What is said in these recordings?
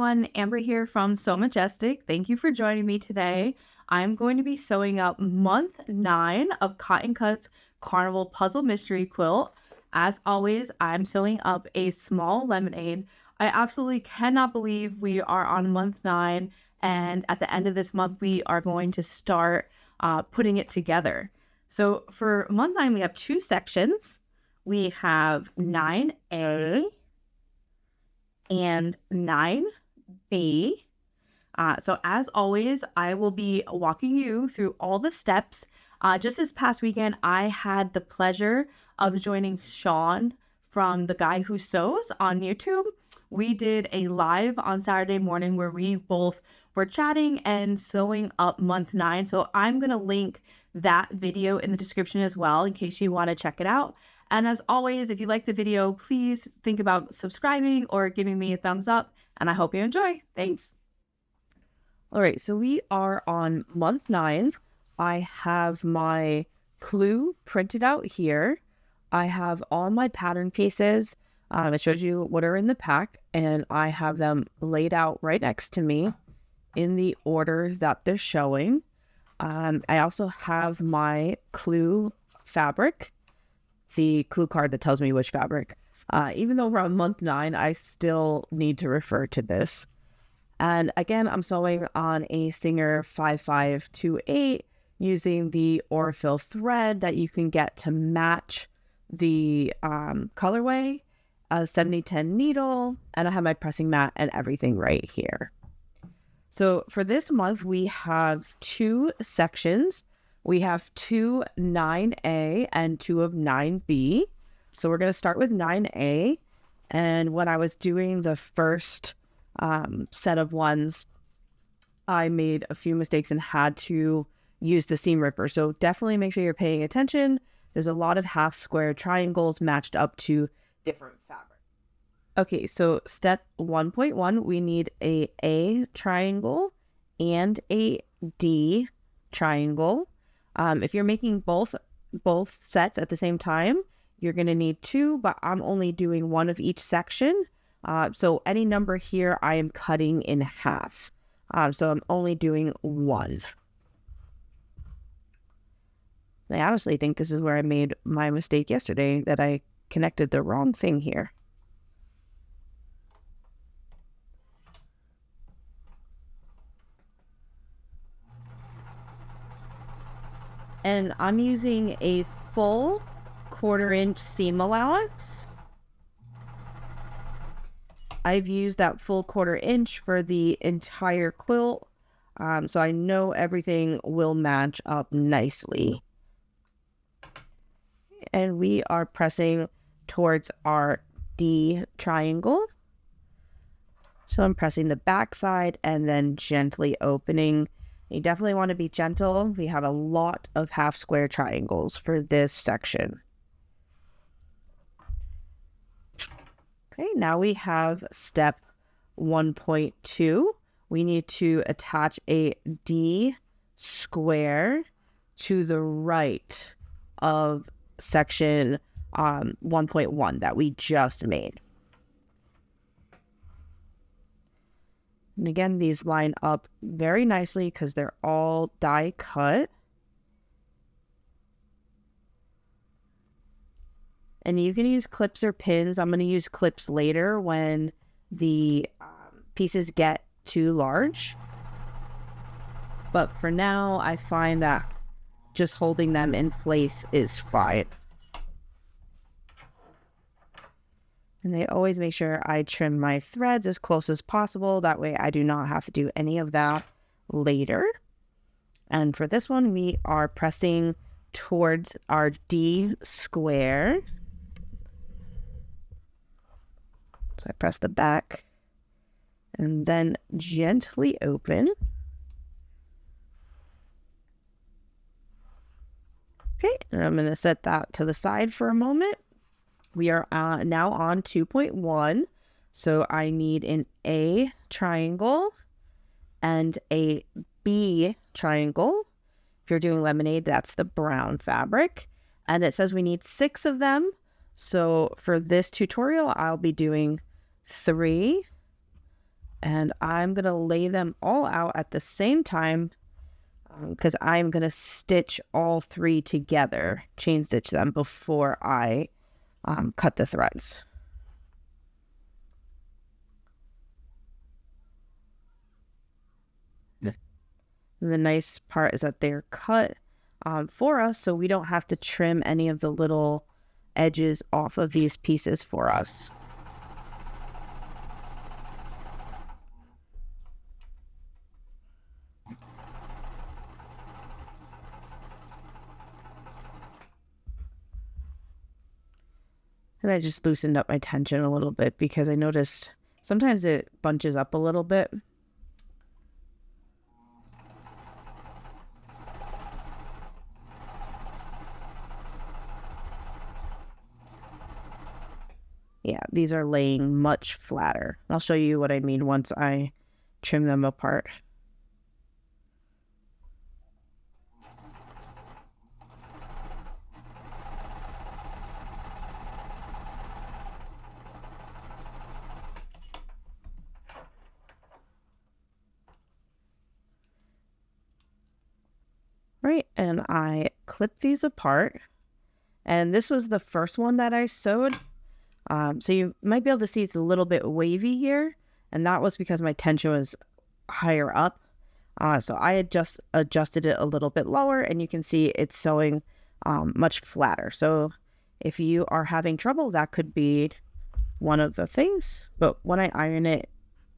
everyone, Amber here from So Majestic. Thank you for joining me today. I'm going to be sewing up month 9 of Cotton Cut's Carnival Puzzle Mystery Quilt. As always, I'm sewing up a small lemonade. I absolutely cannot believe we are on month 9, and at the end of this month, we are going to start putting it together. So for month 9, we have 2 sections. We have 9A and 9B. So as always, I will be walking you through all the steps. Just this past weekend, I had the pleasure of joining Sean from The Guy Who Sews on YouTube. We did a live on Saturday morning where we both were chatting and sewing up month 9. So I'm going to link that video in the description as well in case you want to check it out. And as always, if you like the video, please think about subscribing or giving me a thumbs up. And I hope you enjoy. Thanks. All right, so we are on month 9. I have my clue printed out here. I have all my pattern pieces. It shows you what are in the pack, and I have them laid out right next to me in the order that they're showing. I also have my clue fabric, the clue card that tells me which fabric. Even though we're on month 9, I still need to refer to this. And again, I'm sewing on a Singer 5528 using the Orfill thread that you can get to match the colorway, a 70-10 needle, and I have my pressing mat and everything right here. So for this month, we have 2 sections. We have 2 9A and 2 of 9B. So we're going to start with 9A. And when I was doing the first set of ones, I made a few mistakes and had to use the seam ripper. So definitely make sure you're paying attention. There's a lot of half square triangles matched up to different fabric. Okay, so step 1.1, we need a triangle and a D triangle. If you're making both sets at the same time, you're going to need 2, but I'm only doing 1 of each section. So any number here, I am cutting in half. So I'm only doing 1. I honestly think this is where I made my mistake yesterday, that I connected the wrong thing here. And I'm using a full 1/4 inch seam allowance. I've used that full 1/4 inch for the entire quilt, so I know everything will match up nicely. And we are pressing towards our D triangle. So I'm pressing the back side and then gently opening. You definitely want to be gentle. We have a lot of half square triangles for this section. Okay, now we have step 1.2. We need to attach a D square to the right of section 1.1 that we just made. And again, these line up very nicely because they're all die cut. And you can use clips or pins. I'm going to use clips later when the pieces get too large. But for now, I find that just holding them in place is fine. And I always make sure I trim my threads as close as possible. That way I do not have to do any of that later. And for this one, we are pressing towards our D square. So I press the back and then gently open. Okay, and I'm going to set that to the side for a moment. We are now on 2.1. So I need an A triangle and a B triangle. If you're doing lemonade, that's the brown fabric. And it says we need 6 of them. So for this tutorial, I'll be doing 3 And I'm going to lay them all out at the same time because I'm going to stitch all three together, chain stitch them before I cut the threads. And the nice part is that they're cut for us, so we don't have to trim any of the little edges off of these pieces for us. And I just loosened up my tension a little bit because I noticed sometimes it bunches up a little bit. Yeah, these are laying much flatter. I'll show you what I mean once I trim them apart. Right, and I clipped these apart. And this was the first one that I sewed. So you might be able to see it's a little bit wavy here. And that was because my tension was higher up. So I had just adjusted it a little bit lower, and you can see it's sewing much flatter. So if you are having trouble, that could be one of the things. But when I iron it,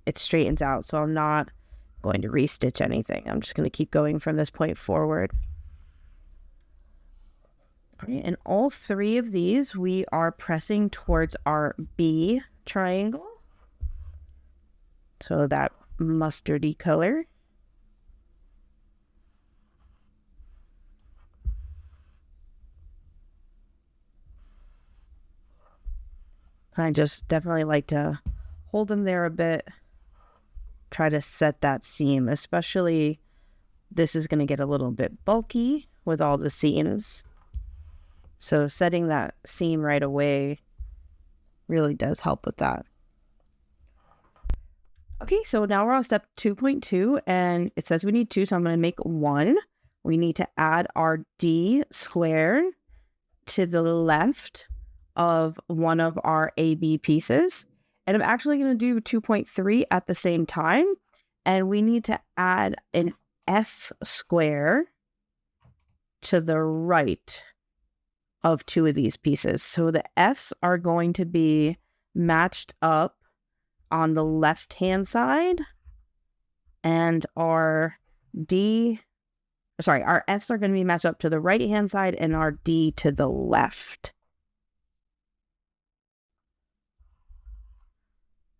it straightens out. So I'm not going to restitch anything. I'm just going to keep going from this point forward. Okay, and all three of these, we are pressing towards our B triangle. So that mustardy color. I just definitely like to hold them there a bit. Try to set that seam, especially this is going to get a little bit bulky with all the seams. So setting that seam right away really does help with that. Okay, so now we're on step 2.2, and it says we need 2, so I'm going to make 1. We need to add our D square to the left of one of our AB pieces. And I'm actually going to do 2.3 at the same time. And we need to add an F square to the right of 2 of these pieces. So the F's are going to be matched up on the left-hand side, and our F's are going to be matched up to the right-hand side, and our D to the left.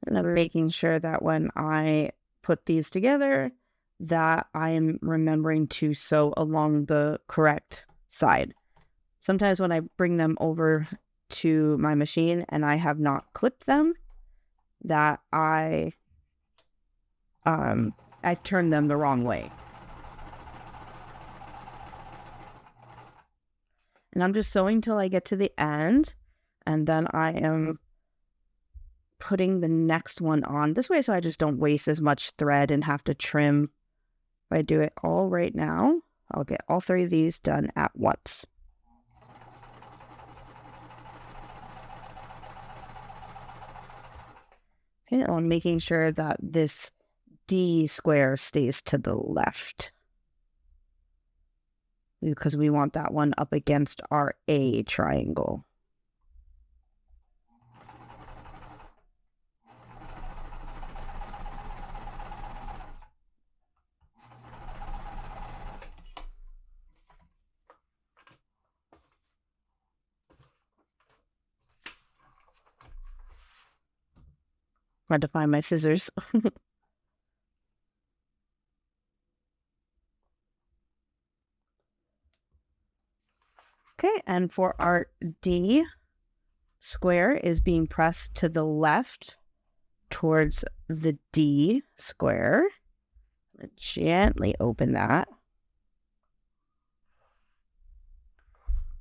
And I'm making sure that when I put these together, that I am remembering to sew along the correct side. Sometimes when I bring them over to my machine and I have not clipped them, that I've turned them the wrong way. And I'm just sewing till I get to the end, and then I am putting the next one on this way so I just don't waste as much thread and have to trim. If I do it all right now, I'll get all 3 of these done at once. Okay, I'm making sure that this D square stays to the left, because we want that one up against our A triangle. I had to find my scissors. Okay, and for our D square is being pressed to the left towards the D square. Gently open that.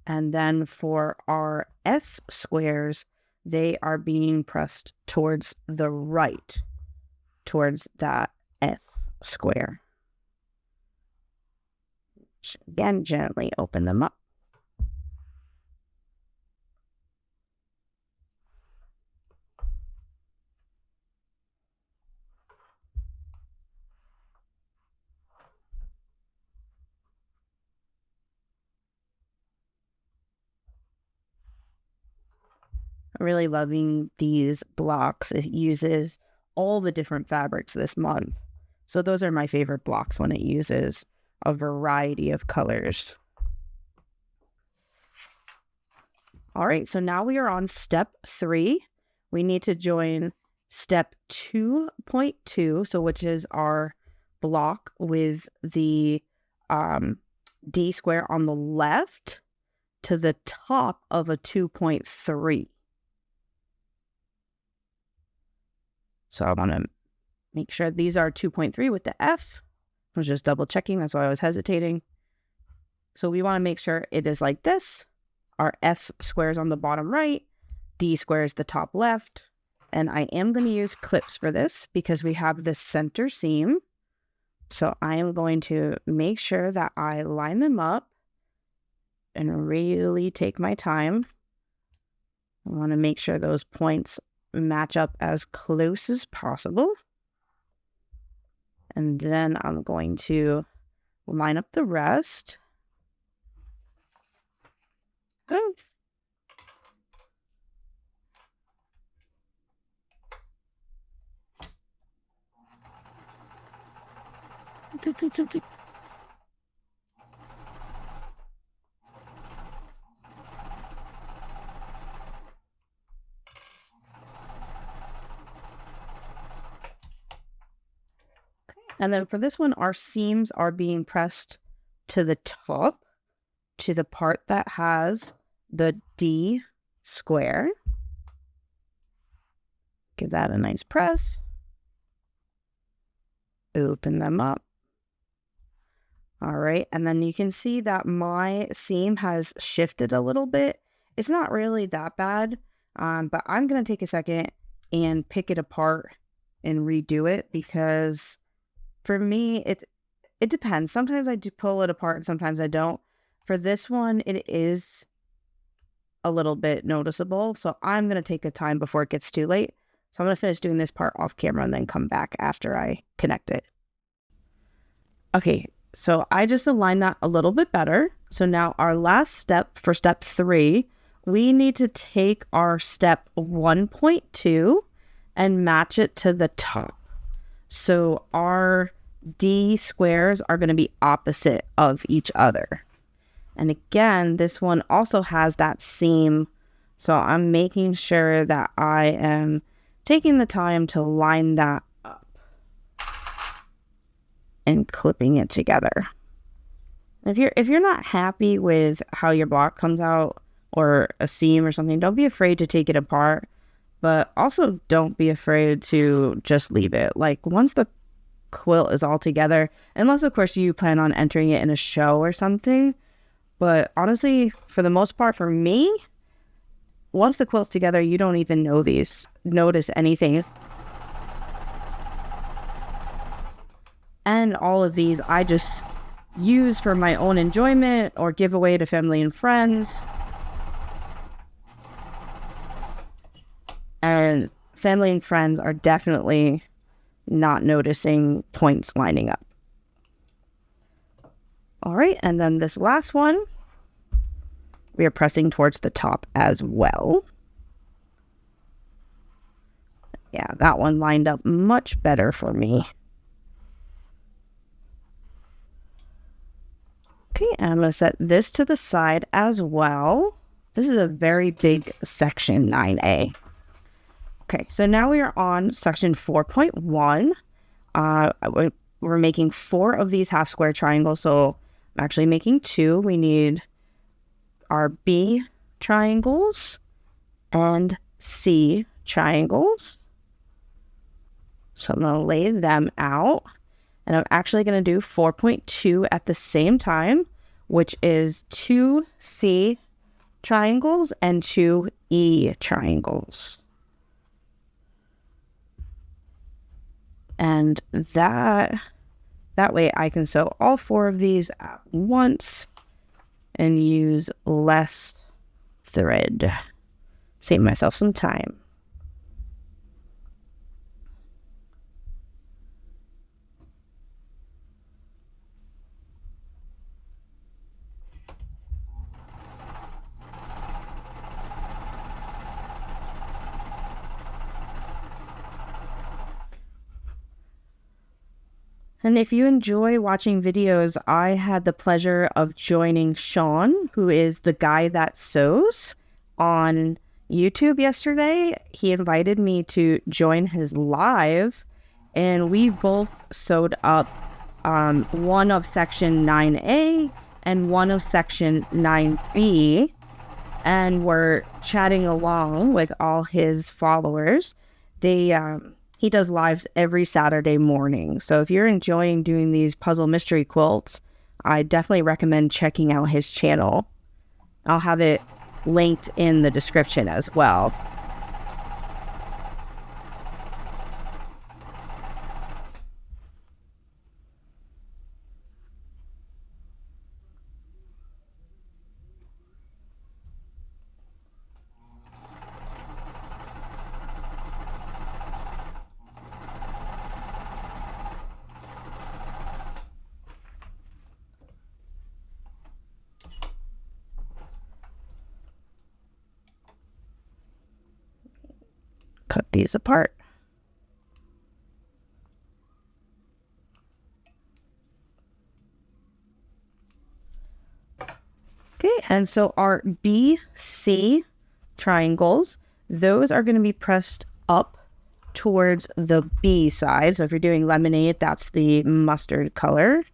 And then for our F squares, they are being pressed towards the right towards that F square. Again, gently open them up. I'm really loving these blocks. It uses all the different fabrics this month. So those are my favorite blocks when it uses a variety of colors. All right, so now we are on step 3. We need to join step 2.2, so which is our block with the D square on the left to the top of a 2.3. So I want to make sure these are 2.3 with the F. I was just double checking. That's why I was hesitating. So we want to make sure it is like this. Our F square is on the bottom right. D square is the top left. And I am going to use clips for this because we have this center seam. So I am going to make sure that I line them up and really take my time. I want to make sure those points match up as close as possible. And then I'm going to line up the rest. Go. And then for this one, our seams are being pressed to the top, to the part that has the D square. Give that a nice press. Open them up. All right, and then you can see that my seam has shifted a little bit. It's not really that bad, but I'm going to take a second and pick it apart and redo it because for me, it depends. Sometimes I do pull it apart and sometimes I don't. For this one, it is a little bit noticeable. So I'm going to take a time before it gets too late. So I'm going to finish doing this part off camera and then come back after I connect it. Okay, so I just aligned that a little bit better. So now our last step for step 3, we need to take our step 1.2 and match it to the top. So our D squares are going to be opposite of each other. And again, this one also has that seam. So I'm making sure that I am taking the time to line that up and clipping it together. If you're not happy with how your block comes out or a seam or something, don't be afraid to take it apart. But also don't be afraid to just leave it. Like once the quilt is all together, unless of course you plan on entering it in a show or something. But honestly, for the most part, for me, once the quilt's together, you don't even notice anything. And all of these I just use for my own enjoyment or give away to family and friends. And family and friends are definitely not noticing points lining up. All right, and then this last one, we are pressing towards the top as well. Yeah, that one lined up much better for me. Okay, and I'm going to set this to the side as well. This is a very big section 9A. Okay, so now we are on section 4.1. We're making 4 of these half square triangles, so I'm actually making 2. We need our B triangles and C triangles. So I'm going to lay them out, and I'm actually going to do 4.2 at the same time, which is 2 C triangles and 2 E triangles. And that way I can sew all 4 of these at once and use less thread. Save myself some time. And if you enjoy watching videos, I had the pleasure of joining Sean, who is the guy that sews, on YouTube yesterday. He invited me to join his live, and we both sewed up one of section 9A and one of section 9B, and we're chatting along with all his followers. He does lives every Saturday morning. So if you're enjoying doing these puzzle mystery quilts, I definitely recommend checking out his channel. I'll have it linked in the description as well. Cut these apart. Okay, and so our BC triangles, those are going to be pressed up towards the B side. So if you're doing lemonade, that's the mustard color.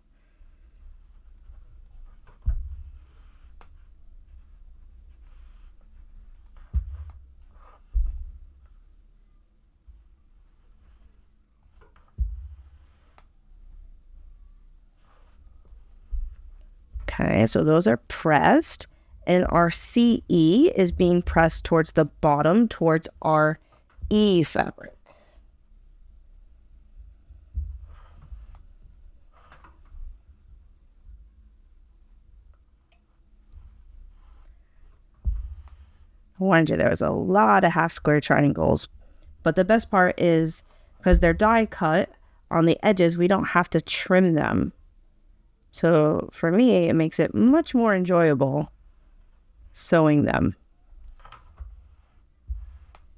Okay, so those are pressed, and our CE is being pressed towards the bottom, towards our E fabric. I warned you there was a lot of half square triangles, but the best part is because they're die cut on the edges, we don't have to trim them. So for me, it makes it much more enjoyable sewing them.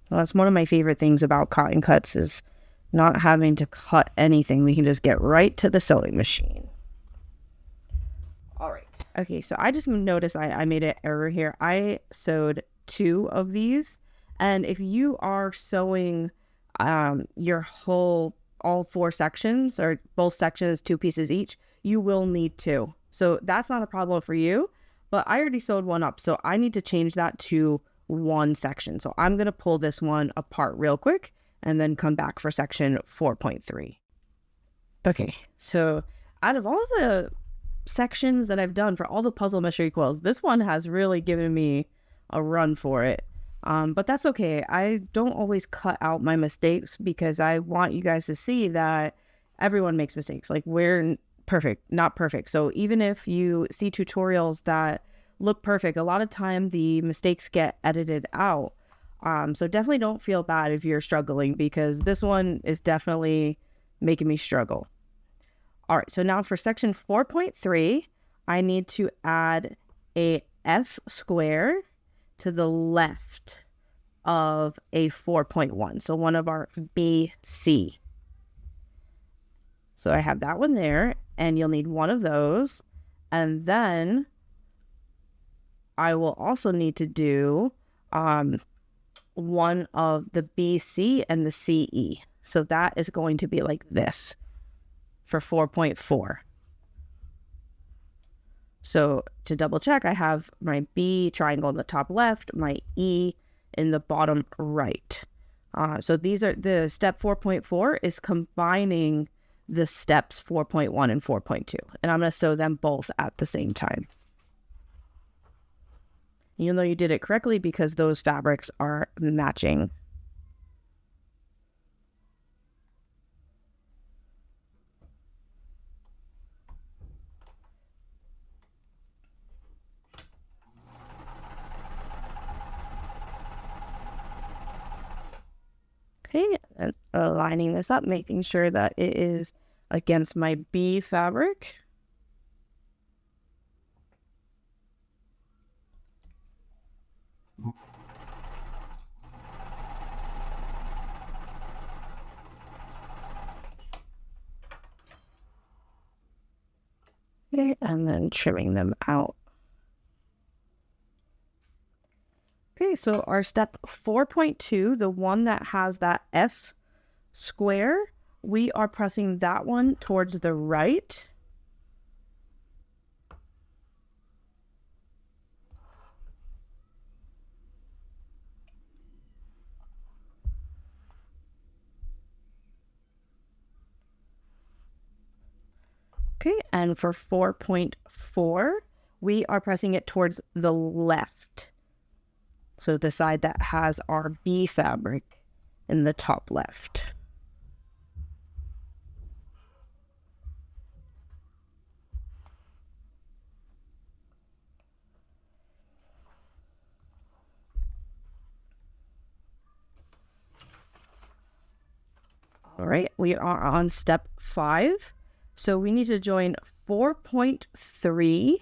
Well, that's one of my favorite things about cotton cuts, is not having to cut anything. We can just get right to the sewing machine. All right. Okay, so I just noticed I made an error here. I sewed 2 of these, and if you are sewing your all 4 sections, or both sections 2 pieces each, you will need 2. So that's not a problem for you, but I already sewed one up, so I need to change that to 1 section. So I'm going to pull this one apart real quick and then come back for section 4.3. Okay, so out of all the sections that I've done for all the puzzle mystery quills, this one has really given me a run for it. But that's okay. I don't always cut out my mistakes, because I want you guys to see that everyone makes mistakes. Like, we're not perfect. So even if you see tutorials that look perfect, a lot of time the mistakes get edited out. So definitely don't feel bad if you're struggling, because this one is definitely making me struggle. All right, so now for section 4.3, I need to add a F square to the left of a 4.1. So one of our BC. So I have that one there, and you'll need one of those. And then I will also need to do one of the BC and the CE. So that is going to be like this for 4.4. So to double check, I have my B triangle in the top left, my E in the bottom right. So these are the step 4.4 is combining the steps 4.1 and 4.2. And I'm going to sew them both at the same time. You know you did it correctly because those fabrics are matching. lining this up, making sure that it is against my B fabric. Okay, and then trimming them out. Okay, so our step 4.2, the one that has that F square, we are pressing that one towards the right. Okay, and for 4.4, we are pressing it towards the left. So the side that has our B fabric in the top left. All right, we are on step 5. So we need to join 4.3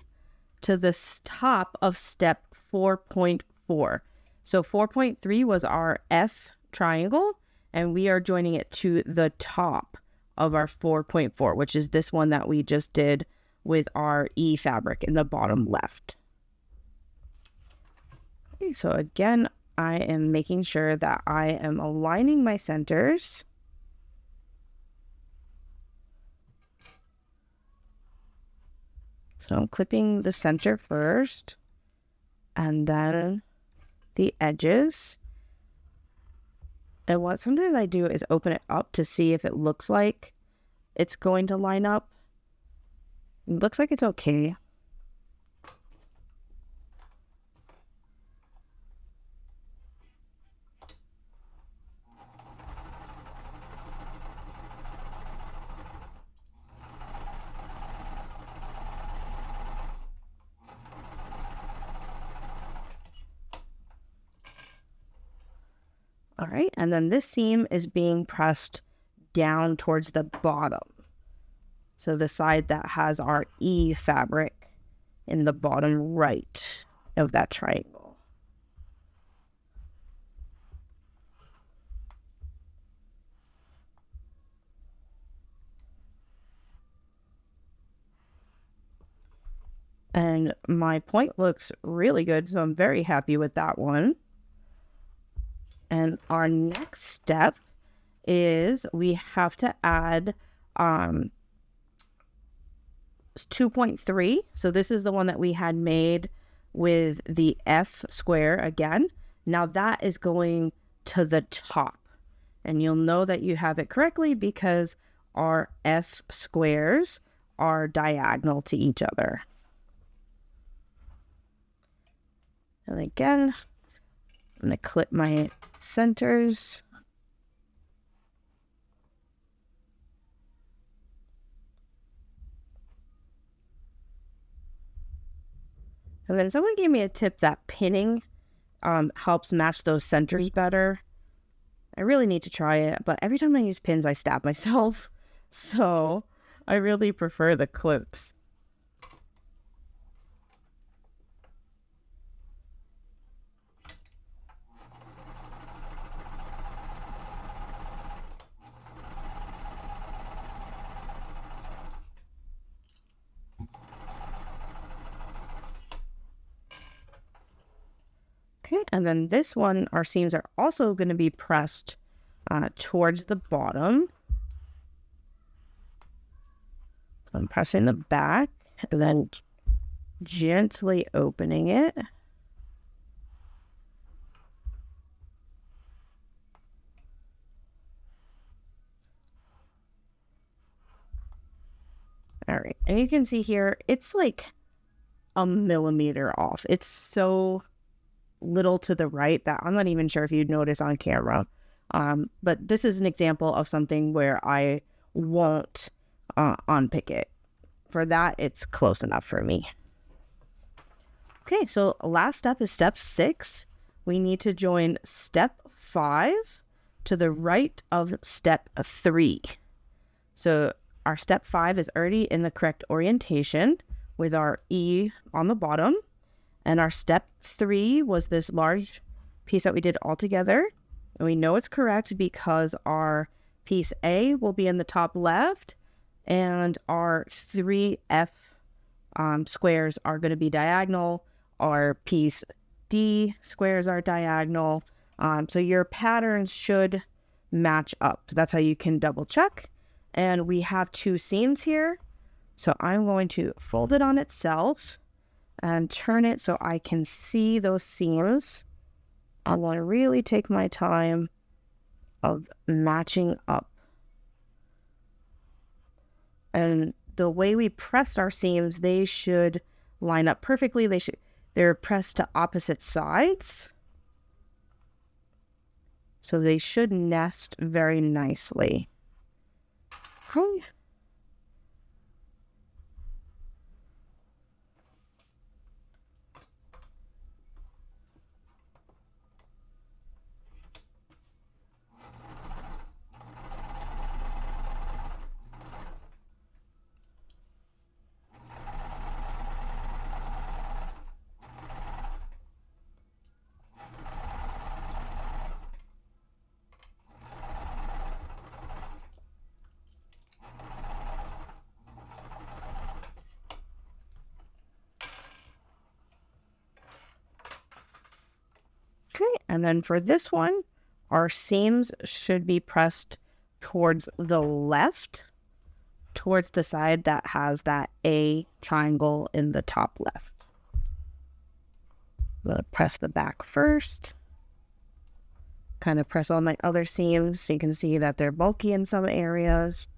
to the top of step 4.4. So 4.3 was our F triangle, and we are joining it to the top of our 4.4, which is this one that we just did with our E fabric in the bottom left. Okay, so again, I am making sure that I am aligning my centers. So I'm clipping the center first, and then the edges. And what sometimes I do is open it up to see if it looks like it's going to line up. It looks like it's okay. All right, and then this seam is being pressed down towards the bottom. So the side that has our E fabric in the bottom right of that triangle. And my point looks really good, so I'm very happy with that one. And our next step is we have to add 2.3. So this is the one that we had made with the F square again. Now that is going to the top. And you'll know that you have it correctly because our F squares are diagonal to each other. And again, I'm going to clip my centers. And then someone gave me a tip that pinning helps match those centers better. I really need to try it, but every time I use pins, I stab myself. So I really prefer the clips. Okay, and then this one, our seams are also going to be pressed towards the bottom. I'm pressing the back and then gently opening it. All right, and you can see here, it's like a millimeter off. It's so little to the right that I'm not even sure if you'd notice on camera. But this is an example of something where I won't unpick it. For that, it's close enough for me. Okay, so last step is step 6. We need to join step 5 to the right of step 3. So our step 5 is already in the correct orientation with our E on the bottom. And our step 3 was this large piece that we did all together. And we know it's correct because our piece A will be in the top left and our 3F squares are going to be diagonal. Our piece D squares are diagonal. So your patterns should match up. That's how you can double check. And we have 2 seams here. So I'm going to fold it on itself and turn it so I can see those seams. I want to really take my time of matching up. And the way we pressed our seams, they should line up perfectly. They're pressed to opposite sides. So they should nest very nicely. Okay. And then for this one, our seams should be pressed towards the left, towards the side that has that A triangle in the top left. I'm going to press the back first. Kind of press on my other seams so you can see that they're bulky in some areas.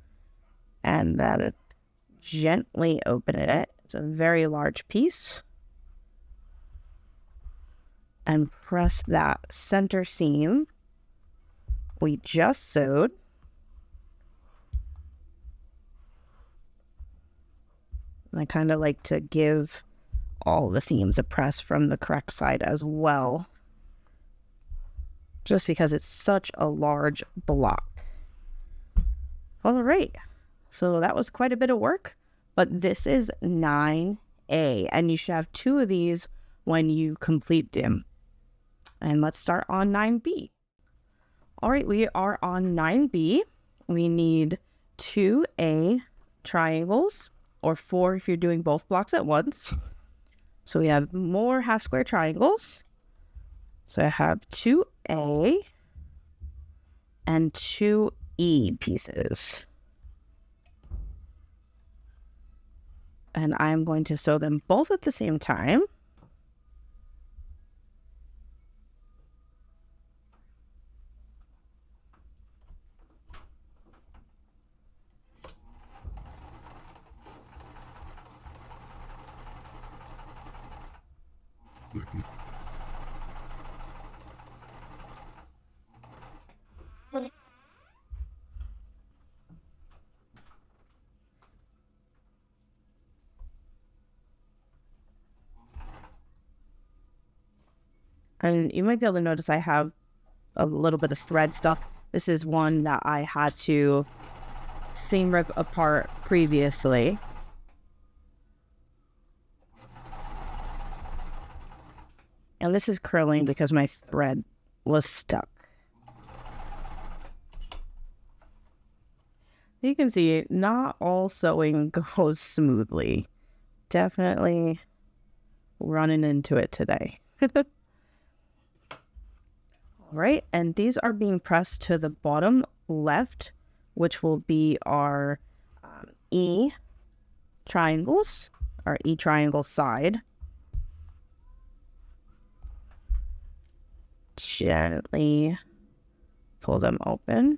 And then gently open it. It's a very large piece. And press that center seam we just sewed. And I kind of like to give all the seams a press from the correct side as well, just because it's such a large block. All right, so that was quite a bit of work, but this is 9A, and you should have 2 of these when you complete them. And let's start on 9B. All right, we are on 9B. We need 2A triangles, or 4 if you're doing both blocks at once. So we have more half square triangles. So I have 2A and 2E pieces. And I'm going to sew them both at the same time. And you might be able to notice I have a little bit of thread stuff. This is one that I had to seam rip apart previously. And this is curling because my thread was stuck. You can see not all sewing goes smoothly. Definitely running into it today. All right, and these are being pressed to the bottom left, which will be our E triangles, our E triangle side. Gently pull them open.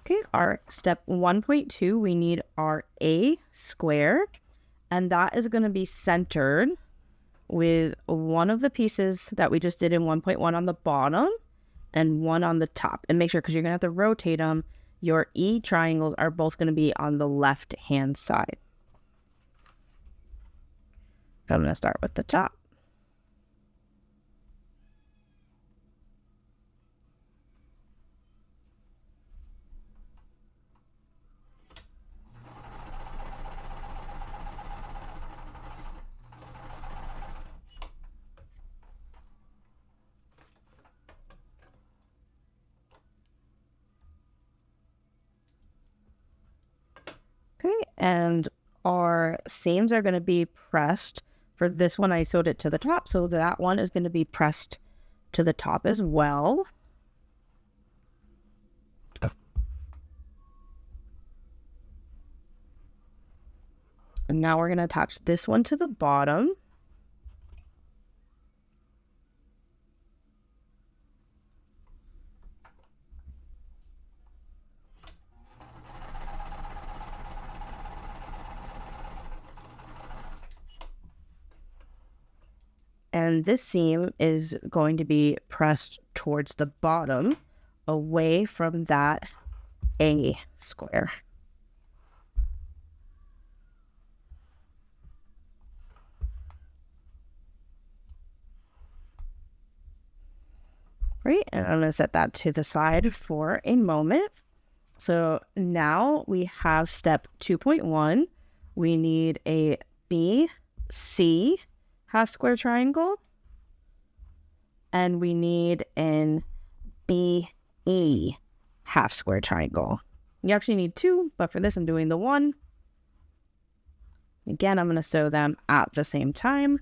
Okay, our step 1.2, we need our A square, and that is going to be centered with one of the pieces that we just did in 1.1 on the bottom and one on the top. And make sure, because you're going to have to rotate them, your E triangles are both going to be on the left hand side. I'm going to start with the top. Okay, and our seams are going to be pressed. For this one, I sewed it to the top, so that one is going to be pressed to the top as well. And now we're going to attach this one to the bottom. And this seam is going to be pressed towards the bottom, away from that A square. Right, and I'm going to set that to the side for a moment. So now we have step 2.1. We need a BC half square triangle, and we need an BE half square triangle. You actually need two, but for this I'm doing the one. Again, I'm going to sew them at the same time.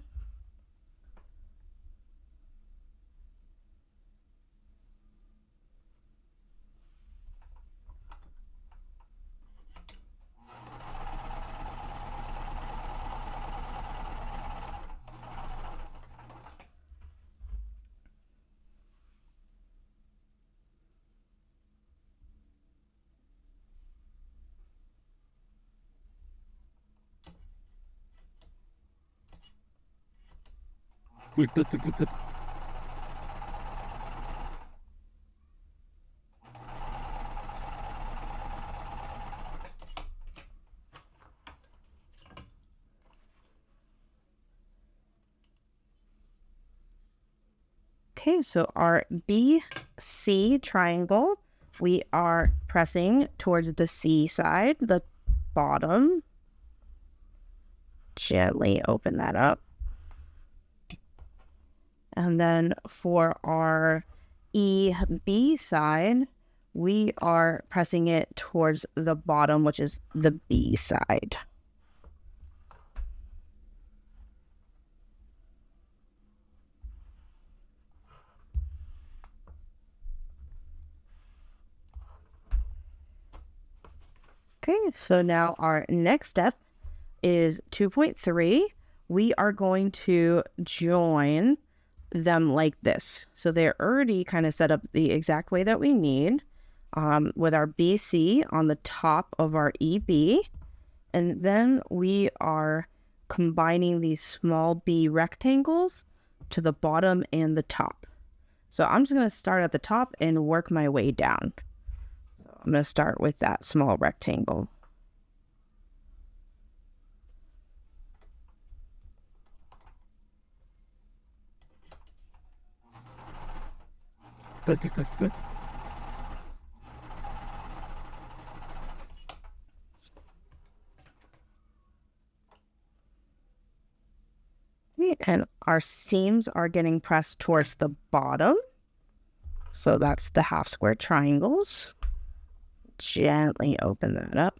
Okay, so our BC triangle, we are pressing towards the C side, the bottom. Gently open that up. And then for our EB side, we are pressing it towards the bottom, which is the B side. Okay, so now our next step is 2.3. We are going to join them like this. So they're already kind of set up the exact way that we need, with our BC on the top of our EB. And then we are combining these small B rectangles to the bottom and the top. So I'm just going to start at the top and work my way down. So I'm going to start with that small rectangle. Good. And our seams are getting pressed towards the bottom. So that's the half square triangles. Gently open that up.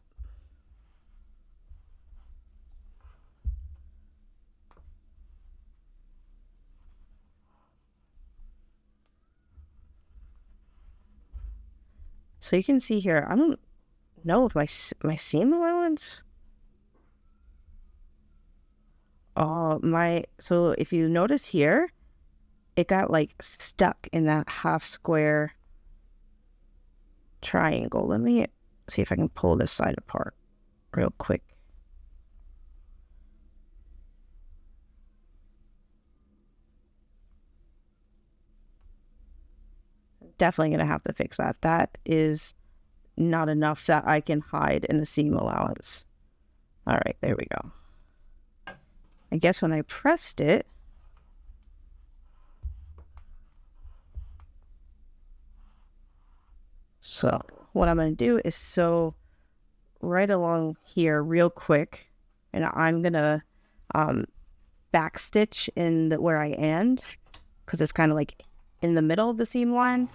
So you can see here, I don't know if my seam allowance. So if you notice here, it got like stuck in that half square triangle. Let me see if I can pull this side apart real quick. definitely going to have to fix that. That is not enough that I can hide in the seam allowance. All right, there we go. I guess when I pressed it, so what I'm going to do is sew right along here real quick, and I'm going to back stitch in where I end, because it's kind of like in the middle of the seam line.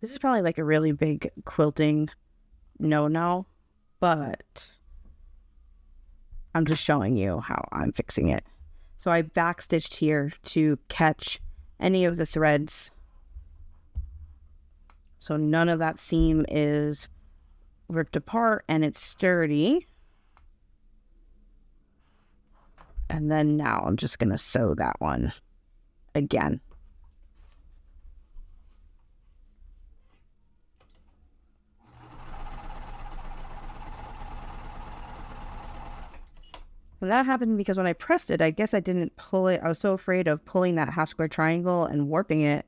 This is probably like a really big quilting no-no, but I'm just showing you how I'm fixing it. So I backstitched here to catch any of the threads, so none of that seam is ripped apart and it's sturdy. And then now I'm just going to sew that one again. And that happened because when I pressed it, I guess I didn't pull it. I was so afraid of pulling that half square triangle and warping it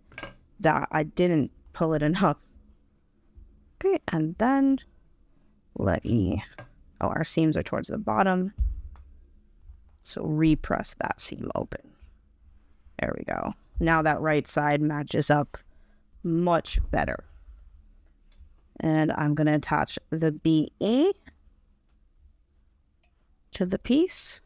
that I didn't pull it enough. Okay, and then our seams are towards the bottom. So repress that seam open. There we go. Now that right side matches up much better. And I'm going to attach the BE to the piece.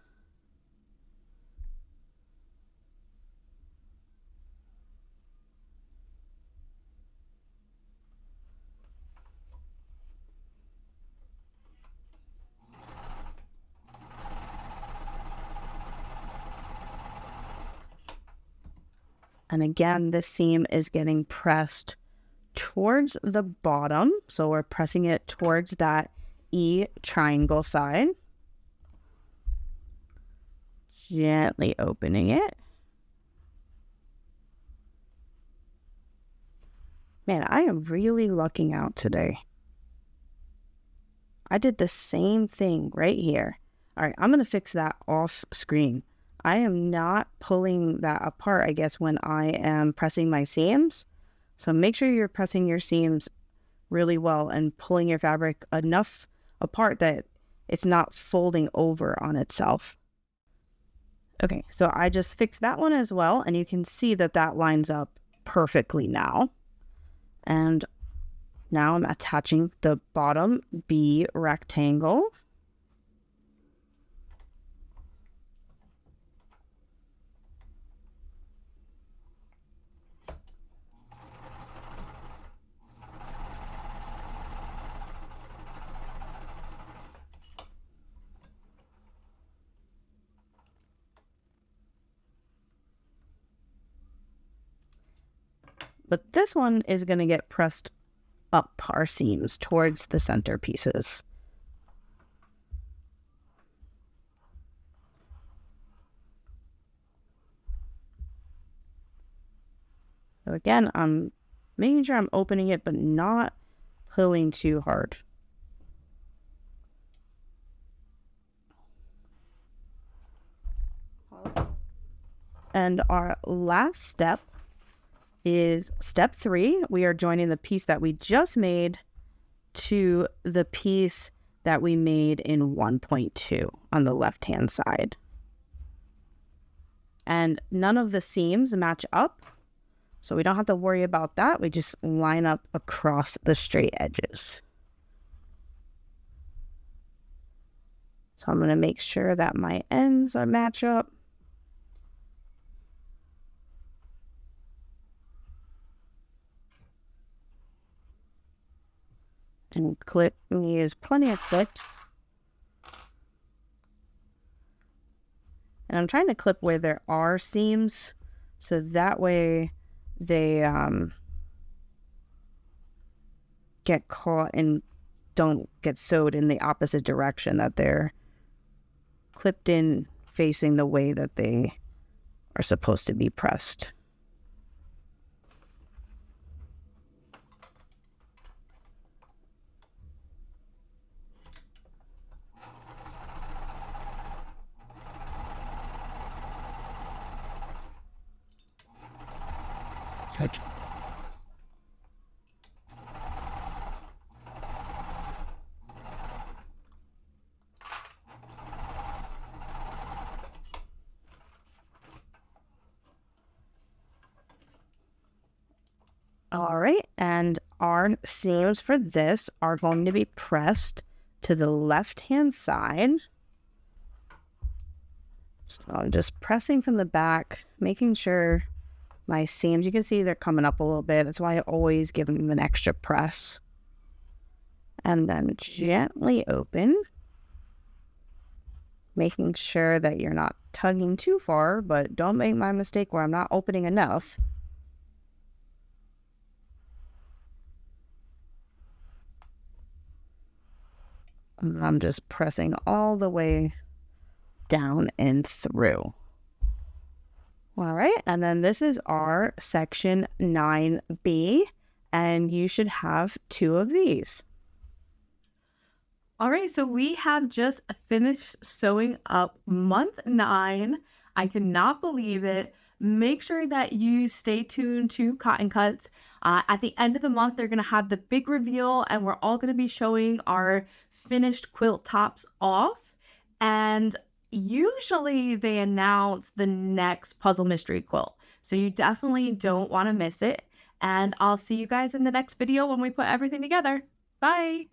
And again, this seam is getting pressed towards the bottom. So we're pressing it towards that E triangle side. Gently opening it. Man, I am really lucking out today. I did the same thing right here. All right, I'm going to fix that off screen. I am not pulling that apart, I guess, when I am pressing my seams. So make sure you're pressing your seams really well and pulling your fabric enough apart that it's not folding over on itself. Okay, so I just fixed that one as well, and you can see that that lines up perfectly now. And now I'm attaching the bottom B rectangle. But this one is going to get pressed up our seams towards the center pieces. So again, I'm making sure I'm opening it, but not pulling too hard. And our last step is step 3. We are joining the piece that we just made to the piece that we made in 1.2 on the left hand side. And none of the seams match up, so we don't have to worry about that. We just line up across the straight edges. So I'm going to make sure that my ends are match up. And clip, we use plenty of clip. And I'm trying to clip where there are seams, so that way they get caught and don't get sewed in the opposite direction, that they're clipped in facing the way that they are supposed to be pressed. All right, and our seams for this are going to be pressed to the left-hand side. So I'm just pressing from the back, making sure my seams, you can see they're coming up a little bit. That's why I always give them an extra press. And then gently open, making sure that you're not tugging too far, but don't make my mistake where I'm not opening enough. And I'm just pressing all the way down and through. All right, and then this is our section 9B, and you should have 2 of these. All right, so we have just finished sewing up month 9. I cannot believe it. Make sure that you stay tuned to Cotton Cuts. At the end of the month, they're going to have the big reveal, and we're all going to be showing our finished quilt tops off. And usually they announce the next puzzle mystery quilt. So you definitely don't want to miss it. And I'll see you guys in the next video when we put everything together. Bye.